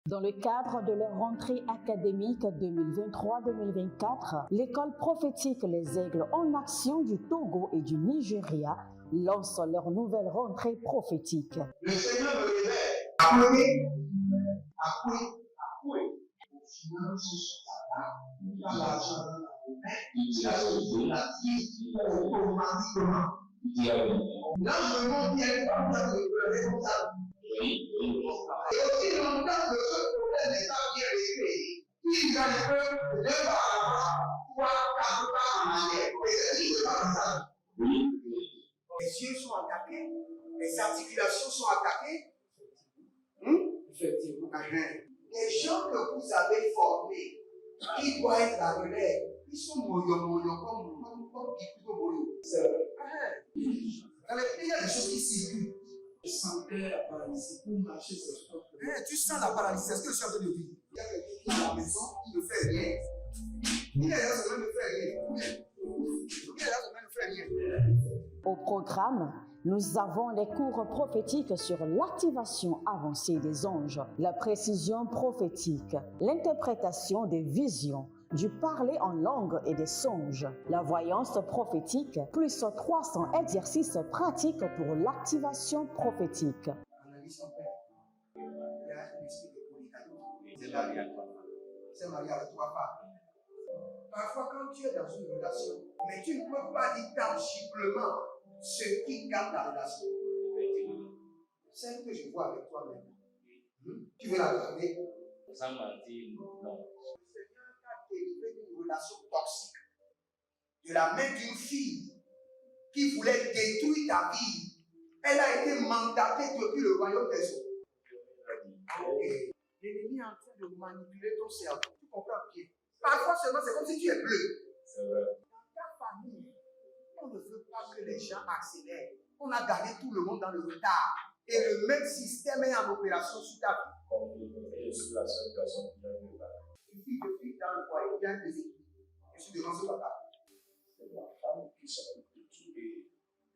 Dans le cadre de leur rentrée académique 2023-2024, l'école prophétique Les Aigles en Action du Togo et du Nigeria lance leur nouvelle rentrée prophétique. Le Seigneur me révèle. Appelez. Au final, ce sera pas l'argent dans la vie automatiquement. Là, je me demande bien comment ça peut pleurer comme ça. Et aussi longtemps que ce problème n'est pas bien réglé, il y a le peuple de 2 pas à l'avant, 3, 4 pas en arrière. Et c'est ce pas comme ça. Les yeux sont attaqués, les articulations sont attaquées. Effectivement. Les gens que vous avez formés, qui doivent être la relève, ils sont moyo comme plutôt moyo. C'est vrai. Dans les pays, il y a des choses qui circulent. Je sentais la paralysie pour marcher sur ce corps. Tu sens la paralysie, c'est ce que je suis en train de dire. Il y a quelqu'un qui est à la maison, qui ne fait rien. Il est là, ça ne fait rien. Au programme, nous avons les cours prophétiques sur l'activation avancée des anges, la précision prophétique, l'interprétation des visions, du parler en langue et des songes, la voyance prophétique, plus 300 exercices pratiques pour l'activation prophétique. Analyse ton père. Il y a un esprit de polygamy. C'est marié à 3 femmes. C'est marié à 3 femmes. Parfois, quand tu es dans une relation, mais tu ne peux pas dire tangiblement ce qui garde la relation. Celle que je vois avec toi-même. Tu veux la garder? Sans mentir, non. Délivré d'une relation toxique, de la main d'une fille qui voulait détruire ta vie. Elle a été mandatée depuis le royaume des eaux. Okay. L'ennemi est en train de manipuler ton cerveau. Tu comprends bien? Parfois seulement, c'est comme si tu es bleu. C'est vrai. Dans ta famille, on ne veut pas que les gens accélèrent. On a gardé tout le monde dans le retard. Et le même système est en opération sur ta vie. Et sur la seule personne qui a vu là. Une fille de fille dans le foyer, bien déséquilibrée. Je suis devant ce papa. C'est ma femme qui s'occupe de tout et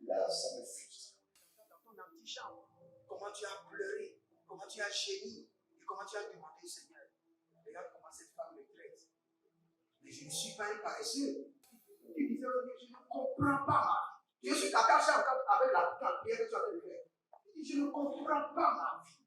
là, ça me frustre. Dans ton antichambre, comment tu as pleuré, comment tu as gémi et comment tu as demandé au Seigneur. Regarde comment cette femme me traite. Mais je ne suis pas un paresseux. Tu disais, je ne comprends pas ma vie. Je suis attaché encore avec la prière que tu as fait faire. Je ne comprends pas ma vie.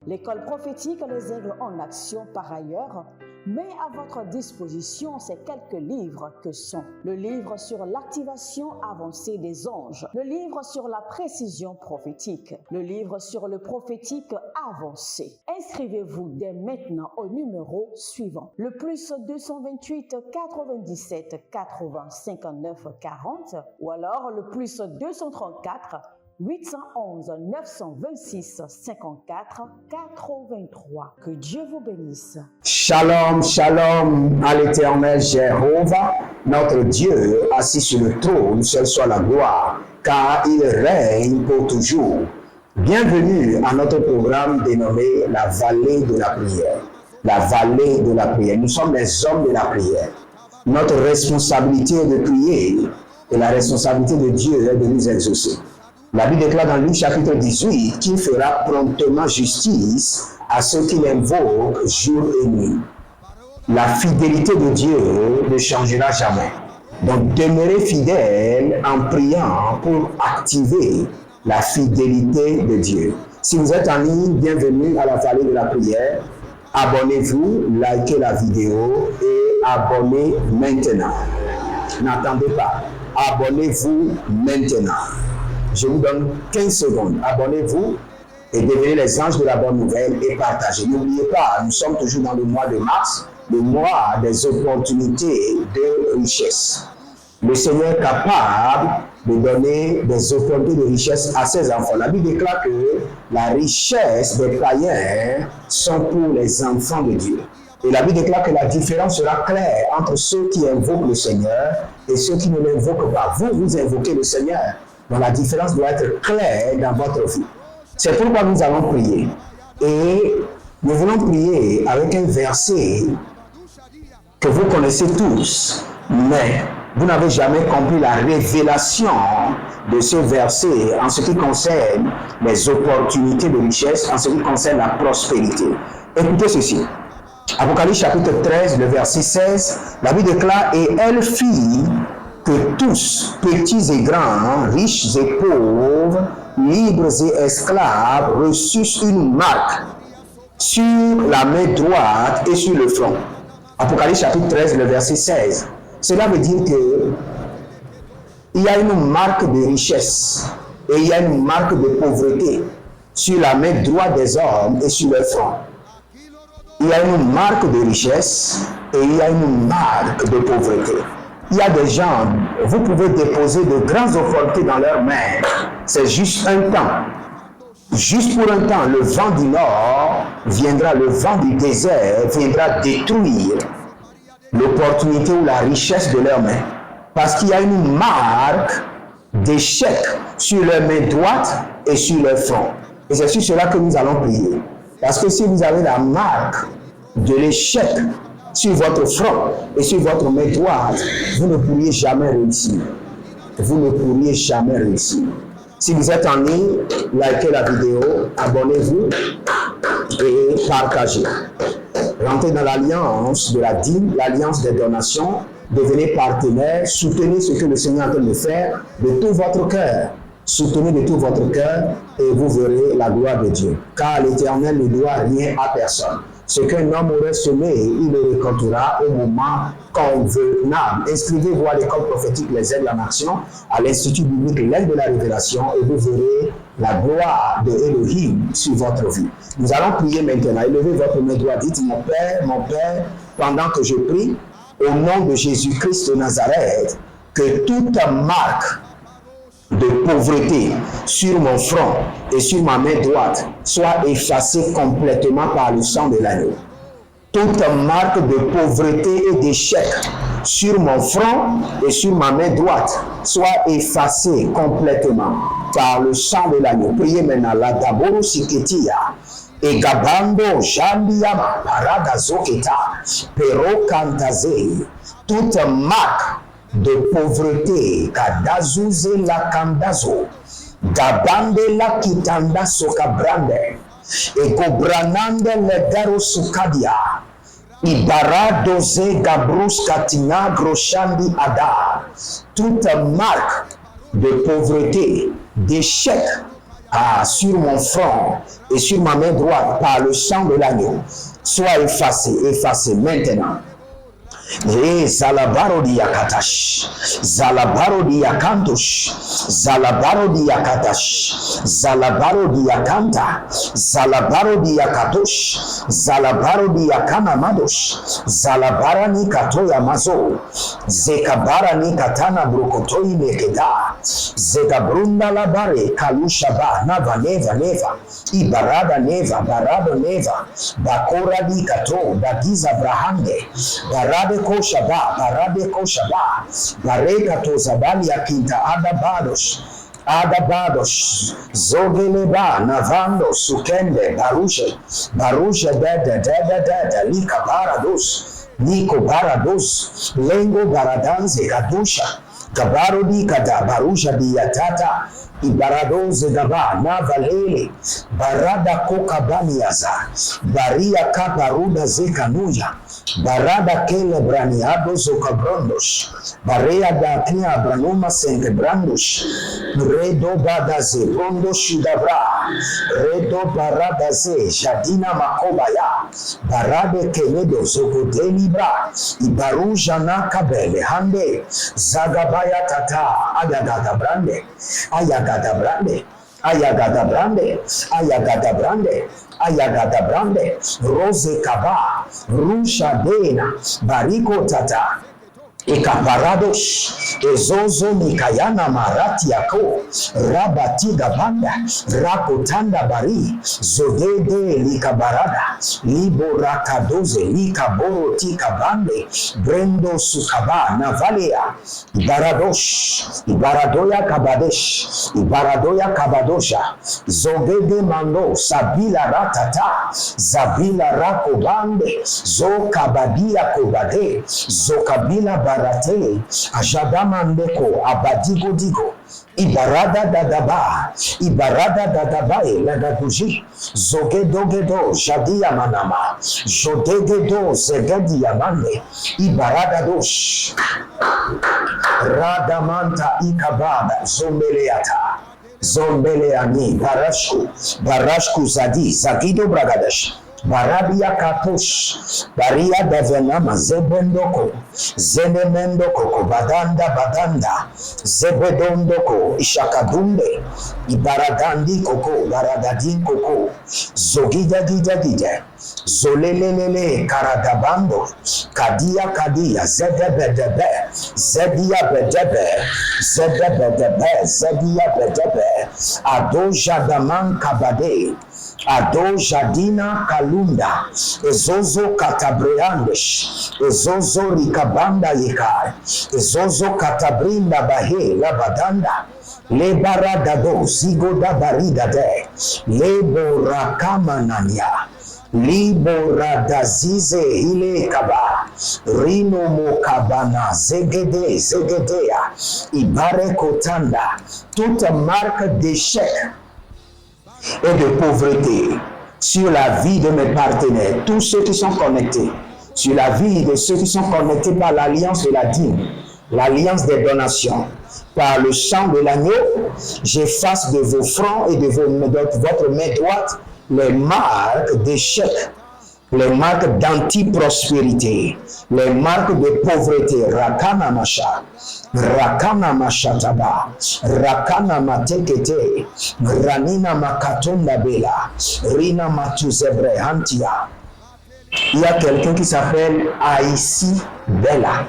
L'école prophétique Les Aigles en Action, par ailleurs, met à votre disposition ces quelques livres que sont le livre sur l'activation avancée des anges, le livre sur la précision prophétique, le livre sur le prophétique avancé. Inscrivez-vous dès maintenant au numéro suivant, le plus 228 97 80 59 40 ou alors le plus 234 811 926 54 83. Que Dieu vous bénisse. Shalom, shalom à l'Éternel Jéhovah, notre Dieu, assis sur le trône, seul soit la gloire, car il règne pour toujours. Bienvenue à notre programme dénommé la vallée de la prière. La vallée de la prière. Nous sommes les hommes de la prière. Notre responsabilité est de prier et la responsabilité de Dieu est de nous exaucer. La Bible déclare dans Luc chapitre 18 qu'il fera promptement justice à ceux qui l'invoquent jour et nuit. La fidélité de Dieu ne changera jamais. Donc demeurez fidèles en priant pour activer la fidélité de Dieu. Si vous êtes en ligne, bienvenue à la vallée de la prière. Abonnez-vous, likez la vidéo et abonnez maintenant. N'attendez pas. Abonnez-vous maintenant. Je vous donne 15 secondes. Abonnez-vous et devenez les anges de la bonne nouvelle et partagez. N'oubliez pas, nous sommes toujours dans le mois de mars, le mois des opportunités de richesse. Le Seigneur est capable de donner des opportunités de richesse à ses enfants. La Bible déclare que la richesse des païens sont pour les enfants de Dieu. Et la Bible déclare que la différence sera claire entre ceux qui invoquent le Seigneur et ceux qui ne l'invoquent pas. Vous, vous invoquez le Seigneur. Donc la différence doit être claire dans votre vie. C'est pourquoi nous allons prier. Et nous voulons prier avec un verset que vous connaissez tous. Mais vous n'avez jamais compris la révélation de ce verset en ce qui concerne les opportunités de richesse, en ce qui concerne la prospérité. Écoutez ceci. Apocalypse chapitre 13, le verset 16, la Bible déclare « Et elle fit que tous, petits et grands, riches et pauvres, libres et esclaves, reçussent une marque sur la main droite et sur le front. » Apocalypse chapitre 13, le verset 16. Cela veut dire que il y a une marque de richesse et il y a une marque de pauvreté sur la main droite des hommes et sur leur front. Il y a une marque de richesse et il y a une marque de pauvreté. Il y a des gens, vous pouvez déposer de grandes opportunités dans leurs mains. C'est juste un temps. Juste pour un temps, le vent du nord viendra, le vent du désert viendra détruire l'opportunité ou la richesse de leurs mains. Parce qu'il y a une marque d'échec sur leur main droite et sur leur front. Et c'est sur cela que nous allons prier. Parce que si vous avez la marque de l'échec sur votre front et sur votre main droite, vous ne pourriez jamais réussir. Vous ne pourriez jamais réussir. Si vous êtes en ligne, likez la vidéo, abonnez-vous et partagez. Rentrez dans l'alliance de la dîme, l'alliance des donations, devenez partenaire, soutenez ce que le Seigneur est en train de faire de tout votre cœur. Soutenez de tout votre cœur et vous verrez la gloire de Dieu. Car l'Éternel ne doit rien à personne. Ce qu'un homme aurait semé, il le récoltera au moment convenable. Inscrivez-vous à l'école prophétique Les Ailes en Action, à l'Institut biblique L'Aile de la Révélation et vous verrez la gloire de Elohim sur votre vie. Nous allons prier maintenant. Élevez votre main droite. Dites, mon Père, pendant que je prie, au nom de Jésus-Christ de Nazareth, que toute marque de pauvreté sur mon front et sur ma main droite soit effacée complètement par le sang de l'agneau. Toute marque de pauvreté et d'échec sur mon front et sur ma main droite soit effacée complètement par le sang de l'agneau. Priez maintenant la Daboro Siketia. Et Gabando Jambiama Parada Zoketa Pero Kantaze. Toute marque de pauvreté, Kadazuze la Kandazo, Gabande la Kitanda Sokabrande, et Gobranande le Garo Sukadia, Ibaradoze Gabrus Katina Groshandi Ada. Toute marque de pauvreté, d'échec sur mon front et sur ma main droite par le sang de l'agneau soit effacée maintenant. Et Zalabaro di Yakatash, Zalabaro di Yakantosh, Zalabaro di Yakatash, Zalabaro di Yakanta, Zalabaro di Yakatosh, Zalabaro di Yakanamadosh, Zalabarani Katoya Mazo, Zekabarani Katana Brokotoi Nekeda, Zekabrunda Labare, Kalushaba, Nava Neva Neva, Ibarada Neva, Barado Neva, Bakora di Kato, Bagiza Brahande, Barade Koshaba, Barade Koshaba, Bareka Tozabali Akinta, Adabados, Zogeleba, Navando, Sukende, Barusha, Deda, Lika Barados, Nico Barados, Lengo Baradanze, Kadusha, Kabarodi Kada, Barusha Diatata, Ibaradoze Gaba, Navalele, Barada Kokabaniaza, Baria Kaparuda Zekanuja, Barada Kele Braniado Zokabrondos, Barea da Knia Branuma Senkebrandos, Redo Badaze, Rondo Shudabra, Redo Baradaze, Jadina Makobaya, Barade Kenedo Zokoteli Bra, Ibaru Jana Kabele Hande, Zagabaya Tata, Ayagada Brande, Ayagada Brande, Ayagada Brande, Ayagada Brande, Ayagada Brande, Rose Kaba, Rusha Dena, Bariko Tata, Ekaparados, Ezozo Mikayana Maratiako, Rabatiga Banda, Rakotanda Bari, Zodede Likabarada, Libo Rakadoze, Likaboro Tika Bande, Brendo Sukaba, Navalea, Ibaradosh, Ibaradoya Kabadesh, Ibaradoya Kabadosha, Zogede Mando, Sabila Ratata, Zabila Rako Bande, Zokabadia Kobade, Zokabila barate, ajadamandeko, abadigo digo, ibarada dadaba, lagaduji, zogedogedo, jadia manama, jodegedo, zegedia mande, ibarada dosh, radamanta ikabada, zombeleani, barashku zadi, zagido bragadesh, Barabia Katosh, Baria Davenama, Zebendoko, Zenemendoko, Badanda, Zebedondoko, Ishakadunde, Ibaradandi Koko, Baradadin Koko, Zogida Gida, Zolelele, Karadabando, Kadia, Zedebedebe, Zedia Bedebe, Adoja Daman Kabade, Ado Jadina Kalunda, Ezozo Katabreandesh, Ezozo Rikabanda Yekai, Ezozo Katabrinda Bahe, Labadanda, Lebaradado, Zigoda Baridade, Leborakamania, Liboradazize Ilekaba, Rino Mokabana, Zegedea, Ibare Kotanda, toute marque d'échec et de pauvreté sur la vie de mes partenaires, tous ceux qui sont connectés, sur la vie de ceux qui sont connectés par l'alliance de la dîme, l'alliance des donations, par le sang de l'agneau, j'efface de vos fronts et de votre main droite les marques d'échec, les marques d'anti-prospérité, les marques de pauvreté. Rakana Masha, Rakana Mashataba, Rakana Matekete, Granina Makatonda Bela, Rina Matuzebre Hantia. Il y a quelqu'un qui s'appelle Aïssi Bella.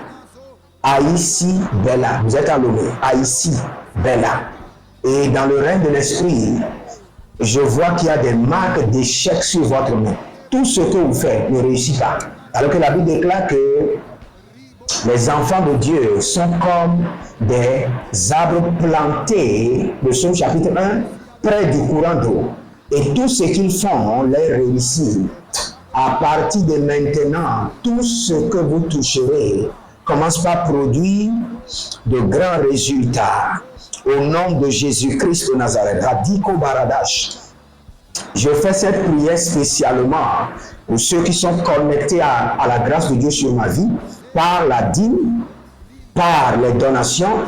Aïssi Bella, vous êtes allumé, Aïssi Bella. Et dans le règne de l'esprit, je vois qu'il y a des marques d'échec sur votre main. Tout ce que vous faites ne réussit pas. Alors que la Bible déclare que les enfants de Dieu sont comme des arbres plantés, le Psaume chapitre 1, près du courant d'eau. Et tout ce qu'ils font les réussit. À partir de maintenant, tout ce que vous toucherez commence par produire de grands résultats. Au nom de Jésus-Christ de Nazareth, Radiko Baradash, je fais cette prière spécialement pour ceux qui sont connectés à la grâce de Dieu sur ma vie, par la dîme, par les donations,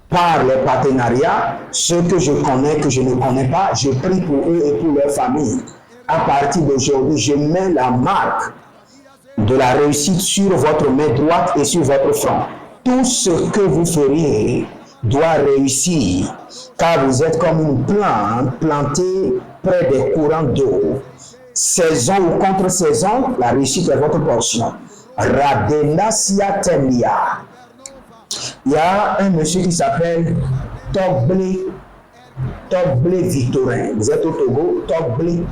par les partenariats, ceux que je connais, que je ne connais pas, je prie pour eux et pour leur famille. À partir d'aujourd'hui, je mets la marque de la réussite sur votre main droite et sur votre front. Tout ce que vous feriez doit réussir, car vous êtes comme une plante plantée près des courants d'eau. Saison ou contre-saison, la réussite est votre portion. Radenasia Temia. Il y a un monsieur qui s'appelle Togblé Victorin. Vous êtes au Togo, Togblé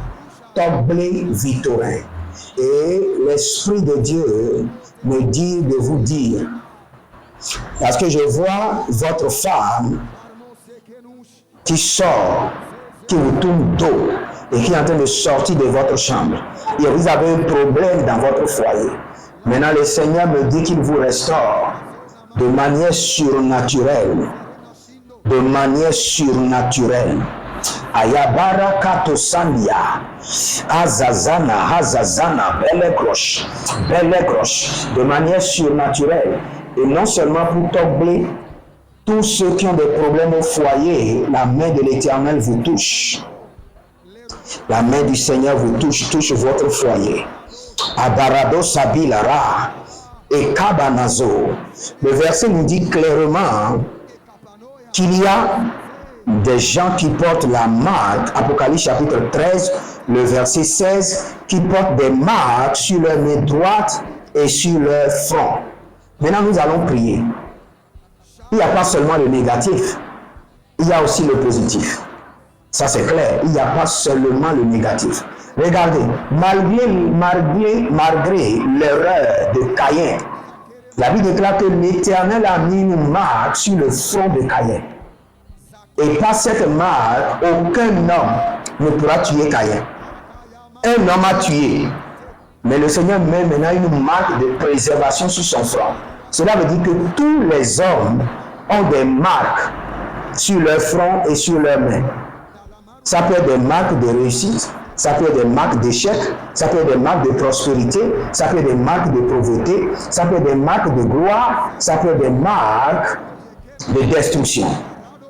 Victorin. Et l'Esprit de Dieu me dit de vous dire, parce que je vois votre femme qui sort, qui vous tourne dos et qui est en train de sortir de votre chambre. Et vous avez un problème dans votre foyer. Maintenant, le Seigneur me dit qu'il vous restaure de manière surnaturelle. De manière surnaturelle. Ayabara Katosandia, Hazazana, belle croche, de manière surnaturelle. Et non seulement pour Togblé, tous ceux qui ont des problèmes au foyer, la main de l'Éternel vous touche. La main du Seigneur vous touche votre foyer. Abarado Sabilara et Kabanazo. Le verset nous dit clairement qu'il y a des gens qui portent la marque, Apocalypse chapitre 13, le verset 16, qui portent des marques sur leur main droite et sur leur front. Maintenant, nous allons prier. Il n'y a pas seulement le négatif, il y a aussi le positif. Ça, c'est clair. Il n'y a pas seulement le négatif. Regardez, malgré l'erreur de Caïn, la Bible déclare que l'Éternel a mis une marque sur le front de Caïn. Et par cette marque, aucun homme ne pourra tuer Caïn. Un homme a tué, mais le Seigneur met maintenant une marque de préservation sur son front. Cela veut dire que tous les hommes ont des marques sur leur front et sur leurs mains. Ça peut être des marques de réussite, ça peut être des marques d'échec, ça peut être des marques de prospérité, ça peut être des marques de pauvreté, ça peut être des marques de gloire, ça peut être des marques de destruction.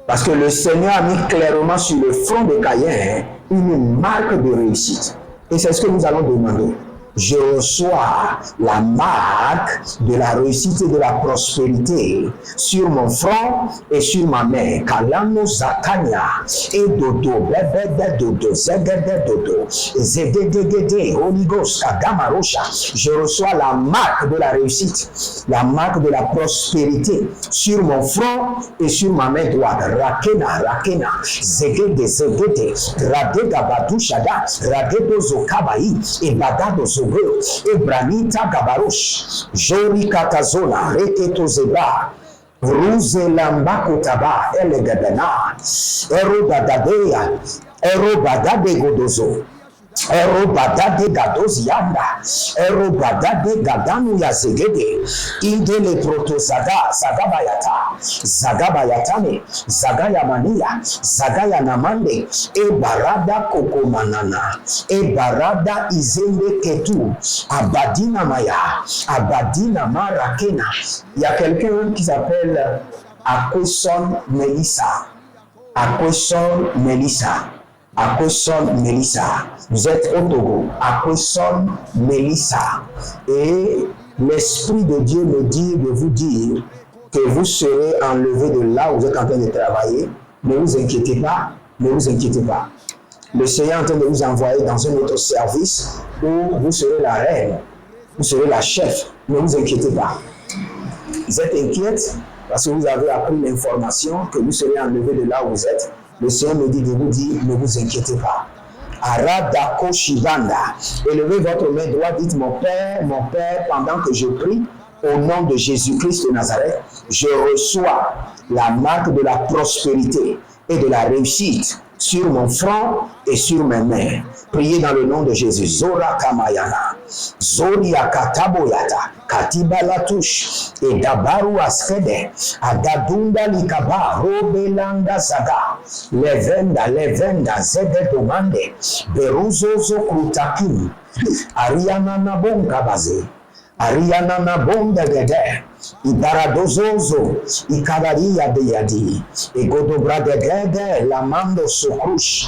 Parce que le Seigneur a mis clairement sur le front de Caïn une marque de réussite. Et c'est ce que nous allons demander. Je reçois la marque de la réussite et de la prospérité sur mon front et sur ma main. Kalano Zakanya et Dodo, Bebe Dodo, Zegede Dodo, Zegedegede, Holy Ghost, Kagamarosha. Je reçois la marque de la réussite, la marque de la prospérité sur mon front et sur ma main droite. Rakena, Rakena, Zegede, Zegede, Radega Badushada, Ragedo Zokabai, et Badado Zogo. Ebranita Gabarosh, Jori Katazona, Reketo Zeba, Ruze Lambakotaba, Elegabena, Erodadadea, Erobadade Godozo, Erobadade Gadozianda, Erobadade Gadanu Yazegede, Indele Protosada, Zagabayata, Zagabayatane, Zagayamania, Zagaya Namande, Ebarada Kokomanana, Ebarada Izende Ketu, Abadina Maya, Abadina Marakena. Il y a quelqu'un qui s'appelle Akoson Melissa. Akoson Melissa. Akoson Melissa. Vous êtes au Togo. Akoson Melissa. Et l'Esprit de Dieu me dit de vous dire que vous serez enlevé de là où vous êtes en train de travailler. Ne vous inquiétez pas. Ne vous inquiétez pas. Le Seigneur est en train de vous envoyer dans un autre service où vous serez la reine. Vous serez la chef. Ne vous inquiétez pas. Vous êtes inquiète parce que vous avez appris l'information que vous serez enlevé de là où vous êtes. Le Seigneur me dit de vous dire, ne vous inquiétez pas. Aradako Shivanda. Élevez votre main droite, dites mon Père, pendant que je prie, au nom de Jésus-Christ de Nazareth, je reçois la marque de la prospérité et de la réussite sur mon front et sur mes mains. Priez dans le nom de Jésus. Zora Kamayana, Zoria Kataboyata, Katiba Latouche, et Dabaru Askede, Agadunda Likaba, Robelanda Zaga, Levenda, Zede Domande, Beruzozo Krutakin, Ariana Nabon Kabaze, Ariana Nabon Degede, Ibaradozozo, Ikadaria de Yadi, Egodobra de Gede, Lamando Sokrush,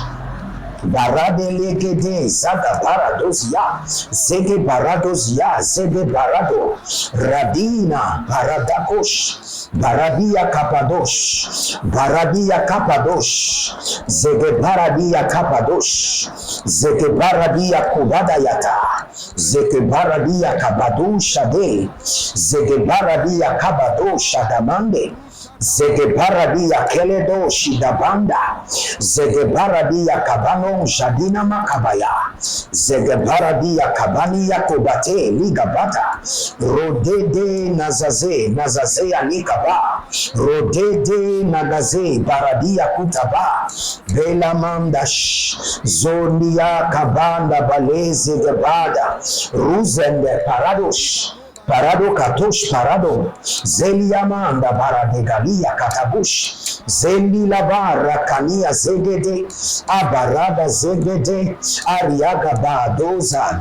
Barade Legede, Zaga Baradozia, Zege Baradozia, Zege Barado, Radina, Baradakosh, Baradia Kapadosh, Baradia Kapadosh, Zege Baradia Kapadosh, Zege Baradia Kubadayata, Zege Baradia Kabado Shade, Zege Baradia Kabado Shadamande, Zege Baradia Keledo Shidabanda, Zege Baradia Kabano Jadina Makabaya, Zege Baradia Kabania Kobate Ligabata, Rodede Nazaze Anikaba, Rodede Nagaze Baradia Kutaba, Belamandash, Zonia Kabanda Baleze Gebada, Ruzende Paradosh, Parado Katosh Parado, Zeliamanda Baradegalia Katabush, Zelila Barra Kania Zegede, Abarada Zegede, Ariagaba Doza,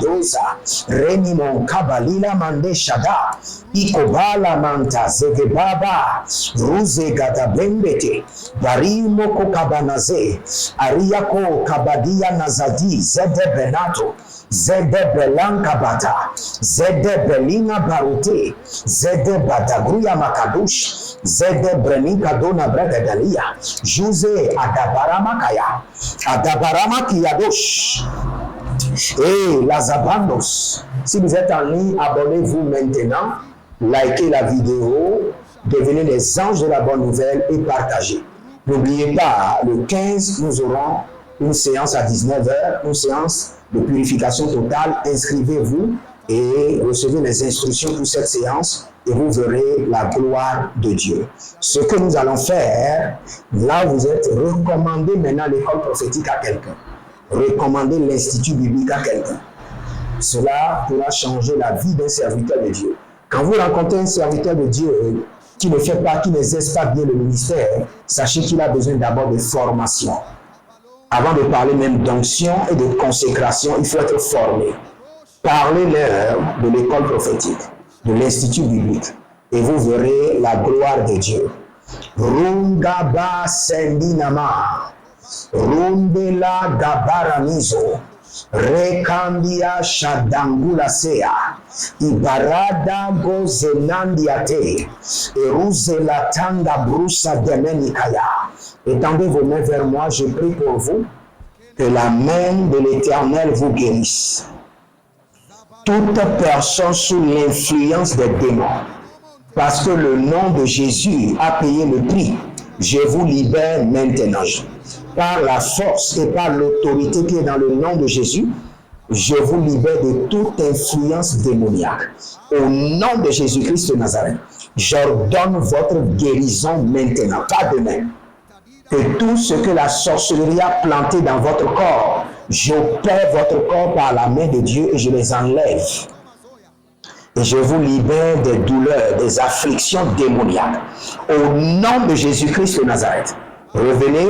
Renimon Kabalila Mande Shada, Ikobala Manta Zegebaba, Ruze Gadabembete, Barimo Kokabanaze, Ariako Kabadia Nazadi, Zede Benato, Zede Belanka Bata, Zede Belina Barute, Zede Badagruya Makadush, Zede Brenika Dona Bregalia, Jose Adabaramakaya, Adabaramakiadosh, et Lazabandos. Si vous êtes en ligne, abonnez-vous maintenant, likez la vidéo, devenez les anges de la bonne nouvelle et partagez. N'oubliez pas, le 15, nous aurons une séance à 19h, une séance de purification totale. Inscrivez-vous et recevez les instructions pour cette séance et vous verrez la gloire de Dieu. Ce que nous allons faire, là vous êtes recommandé maintenant l'école prophétique à quelqu'un. Recommandez l'institut biblique à quelqu'un. Cela pourra changer la vie d'un serviteur de Dieu. Quand vous rencontrez un serviteur de Dieu qui n'exerce pas bien le ministère, sachez qu'il a besoin d'abord de formation. Avant de parler même d'onction et de consécration, il faut être formé. Parlez-leur de l'école prophétique, de l'institut biblique, et vous verrez la gloire de Dieu. Rungaba sendinama, rundela gabaranizo, rekandia shadangula sea, ibarada gozenandiate, eruzela tanga brusa demenikaya. Étendez vos mains vers moi, je prie pour vous, que la main de l'Éternel vous guérisse. Toute personne sous l'influence des démons, parce que le nom de Jésus a payé le prix, je vous libère maintenant. Par la force et par l'autorité qui est dans le nom de Jésus, je vous libère de toute influence démoniaque. Au nom de Jésus-Christ de Nazareth, j'ordonne votre guérison maintenant, pas demain. Que tout ce que la sorcellerie a planté dans votre corps, j'opère votre corps par la main de Dieu et je les enlève. Et je vous libère des douleurs, des afflictions démoniaques. Au nom de Jésus-Christ de Nazareth, revenez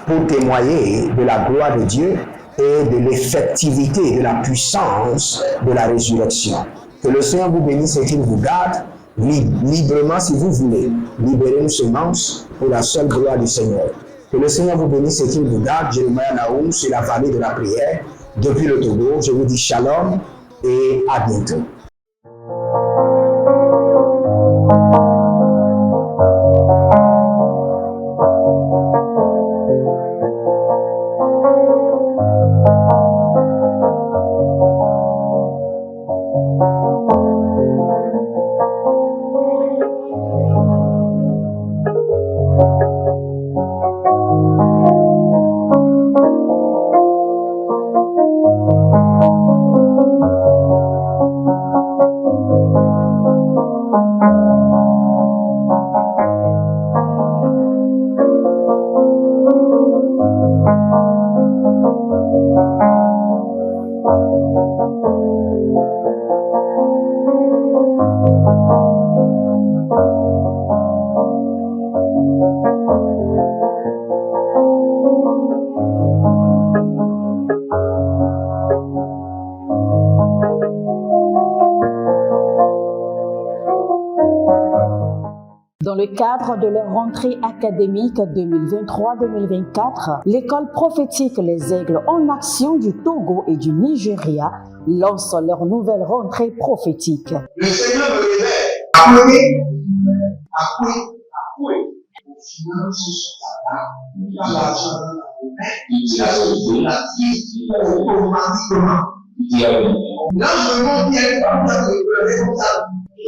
pour témoigner de la gloire de Dieu et de l'effectivité, de la puissance de la résurrection. Que le Seigneur vous bénisse et qu'il vous garde librement si vous voulez. Libérez-nous semences pour la seule gloire du Seigneur. Que le Seigneur vous bénisse et qu'il vous garde. Jérémie Naoum sur la vallée de la prière depuis le Togo. Je vous dis shalom et à bientôt. Dans le cadre de leur rentrée académique 2023-2024, l'école prophétique Les Aigles en Action du Togo et du Nigeria lance leur nouvelle rentrée prophétique. Le Seigneur me révèle. Appelez. Au final, ce sera là. L'argent dans la automatiquement. Là, je me montre bien comme ça, comme ça.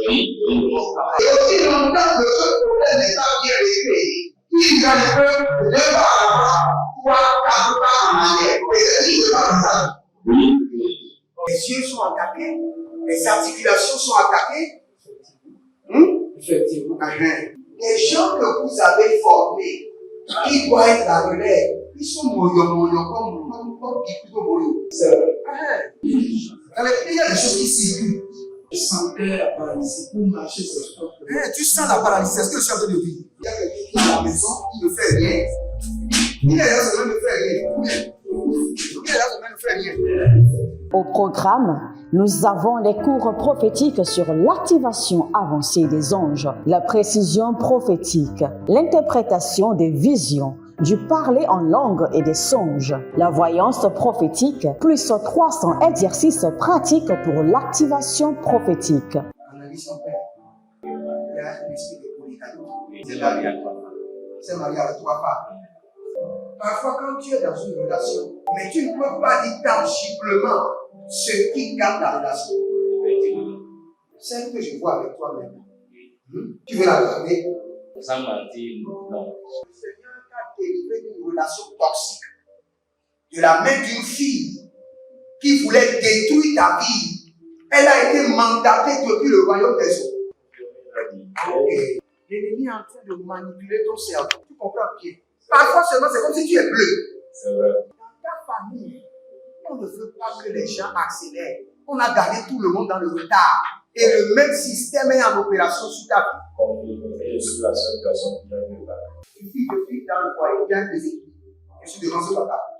Et aussi longtemps que ce problème n'est pas bien réglé, il y a un peu de pas à l'avant, 3, 4 pas en arrière. Et c'est dit, c'est pas comme ça. Les yeux sont attaqués, les articulations sont attaquées. Effectivement. Les gens que vous avez formés, qui doivent être la relève, ils sont moyo comme plutôt moyo. C'est vrai. Dans les pays, il y a des choses qui circulent. Je sentais la paralysie pour marcher sur ce sport. Tu sens la paralysie, c'est ce que je suis en train de dire. Il y a quelqu'un qui est à la maison, qui ne fait rien. Il est là, ça ne fait rien. Il est là, ça ne fait rien. Au programme, nous avons les cours prophétiques sur l'activation avancée des anges, la précision prophétique, l'interprétation des visions, du parler en langue et des songes, la voyance prophétique, plus 300 exercices pratiques pour l'activation prophétique. Analyse son père. Il y a un esprit de polygamie. C'est marié à 3 femmes. C'est marié à 3 femmes. Parfois, quand tu es dans une relation, mais tu ne peux pas dire tangiblement ce qui garde la relation. Celle que je vois avec toi maintenant. Tu veux la garder? Sans mentir, non. Le Seigneur t'a délivré d'une relation toxique. De la main d'une fille qui voulait détruire ta vie. Elle a été mandatée depuis le royaume des eaux. Okay. L'ennemi est en train de manipuler ton cerveau. Tu comprends bien? Parfois seulement, c'est comme si tu es bleu. C'est vrai. Dans ta famille, on ne veut pas que les gens accélèrent. On a gardé tout le monde dans le retard. Et le même système est en opération sur ta vie. Comme il est sur la seule personne qui a eu la Une fille de fille dans le foyer, il y a des équipes. Je suis devant ce papa.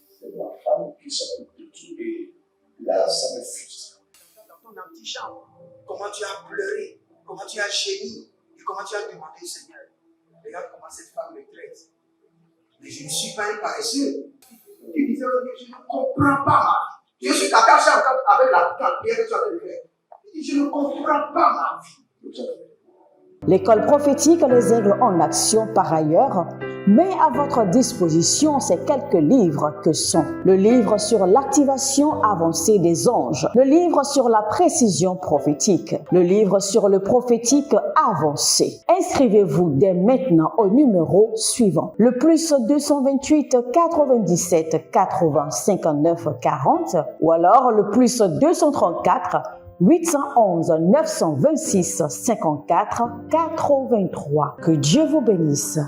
C'est ma femme qui s'occupe de tout et là, ça me frustre. Dans ton antichambre, comment tu as pleuré, comment tu as gémi et comment tu as demandé au Seigneur. Regarde comment cette femme me traite. Mais je ne suis pas un paresseux. Tu disais, je ne comprends pas ma vie. Je suis caché avec la prière que tu as fait. Je ne comprends pas ma vie. L'école prophétique Les Aigles en Action, par ailleurs, met à votre disposition ces quelques livres que sont le livre sur l'activation avancée des anges, le livre sur la précision prophétique, le livre sur le prophétique avancé. Inscrivez-vous dès maintenant au numéro suivant, le plus 228 97 80 59 40 ou alors le plus 234 811 926 54 83. Que Dieu vous bénisse.